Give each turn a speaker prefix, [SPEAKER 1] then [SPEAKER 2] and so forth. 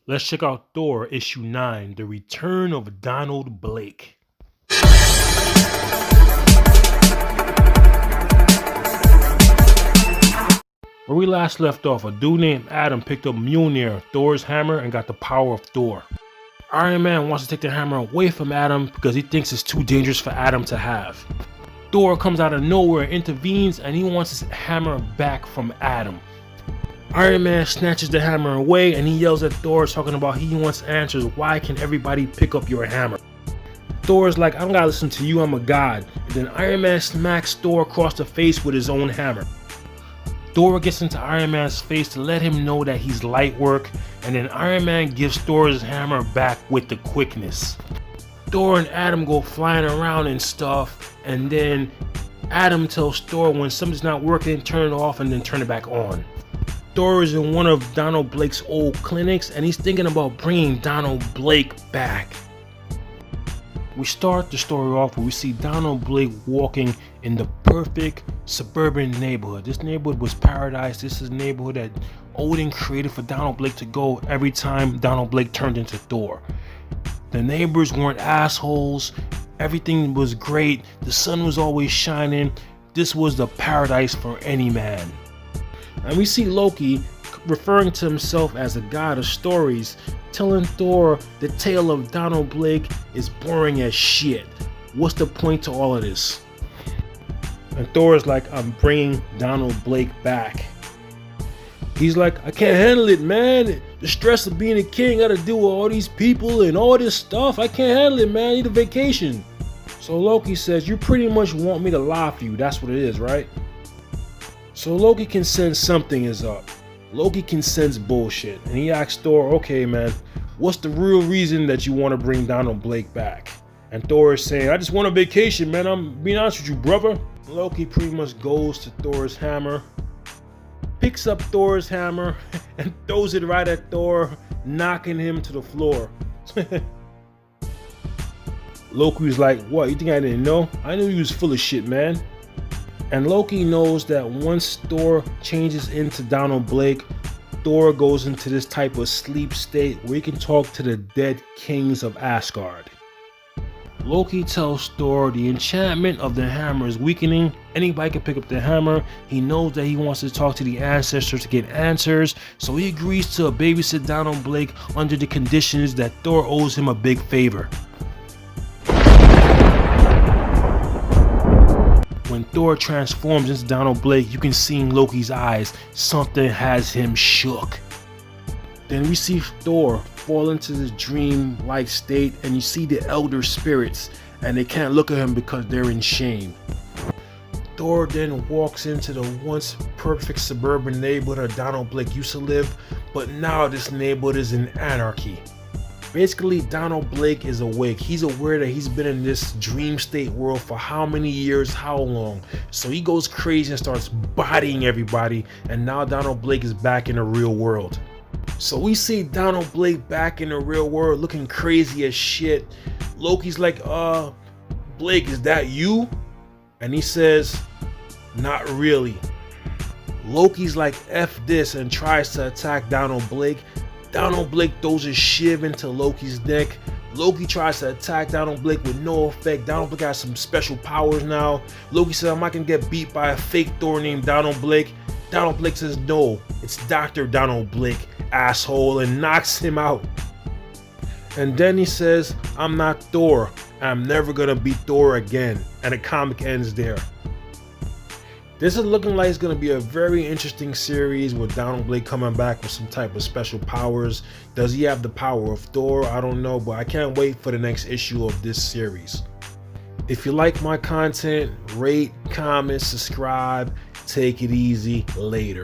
[SPEAKER 1] Let's check out Thor issue 9, The Return of Donald Blake. Where we last left off, a dude named Adam picked up Mjolnir, Thor's hammer, and got the power of Thor. Iron Man wants to take the hammer away from Adam because he thinks it's too dangerous for Adam to have. Thor comes out of nowhere, intervenes, and he wants his hammer back from Adam. Iron Man snatches the hammer away and he yells at Thor, talking about he wants answers. Why can everybody pick up your hammer? Thor's like, I don't gotta listen to you, I'm a god. And then Iron Man smacks Thor across the face with his own hammer. Thor gets into Iron Man's face to let him know that he's light work, and then Iron Man gives Thor his hammer back with the quickness. Thor and Adam go flying around and stuff, and then Adam tells Thor when something's not working, turn it off and then turn it back on. Thor is in one of Donald Blake's old clinics and he's thinking about bringing Donald Blake back. We start the story off where we see Donald Blake walking in the perfect suburban neighborhood. This neighborhood was paradise. This is a neighborhood that Odin created for Donald Blake to go every time Donald Blake turned into Thor. The neighbors weren't assholes. Everything was great. The sun was always shining. This was the paradise for any man. And we see Loki referring to himself as a god of stories, telling Thor the tale of Donald Blake is boring as shit. What's the point to all of this? And Thor is like, I'm bringing Donald Blake back. He's like, I can't handle it, man. The stress of being a king, gotta deal with all these people and all this stuff. I can't handle it, man. I need a vacation. So Loki says, you pretty much want me to lie for you. That's what it is, right? So Loki can sense something is up. Loki can sense bullshit. And he asks Thor, okay man, what's the real reason that you want to bring Donald Blake back? And Thor is saying, I just want a vacation, man. I'm being honest with you, brother. Loki pretty much goes to Thor's hammer, picks up Thor's hammer, and throws it right at Thor, knocking him to the floor. Loki's like, what, you think I didn't know? I knew you was full of shit, man. And Loki knows that once Thor changes into Donald Blake, Thor goes into this type of sleep state where he can talk to the dead kings of Asgard. Loki tells Thor the enchantment of the hammer is weakening. Anybody can pick up the hammer. He knows that he wants to talk to the ancestors to get answers, so he agrees to babysit Donald Blake under the conditions that Thor owes him a big favor. When Thor transforms into Donald Blake, you can see in Loki's eyes, something has him shook. Then we see Thor fall into this dream-like state, and you see the elder spirits, and they can't look at him because they're in shame. Thor then walks into the once perfect suburban neighborhood Donald Blake used to live, but now this neighborhood is in anarchy. Basically, Donald Blake is awake. He's aware that he's been in this dream state world for how many years, how long. So he goes crazy and starts bodying everybody, and now Donald Blake is back in the real world. So we see Donald Blake back in the real world looking crazy as shit. Loki's like, Blake, is that you? And he says, not really. Loki's like, F this, and tries to attack Donald Blake. Donald Blake throws his shiv into Loki's neck. Loki tries to attack Donald Blake with no effect. Donald Blake has some special powers now. Loki says, I'm not gonna get beat by a fake Thor named Donald Blake. Donald Blake says, no, it's Dr. Donald Blake, asshole, and knocks him out. And then he says, I'm not Thor. I'm never gonna be Thor again. And the comic ends there. This is looking like it's going to be a very interesting series with Donald Blake coming back with some type of special powers. Does he have the power of Thor? I don't know, but I can't wait for the next issue of this series. If you like my content, rate, comment, subscribe. Take it easy. Later.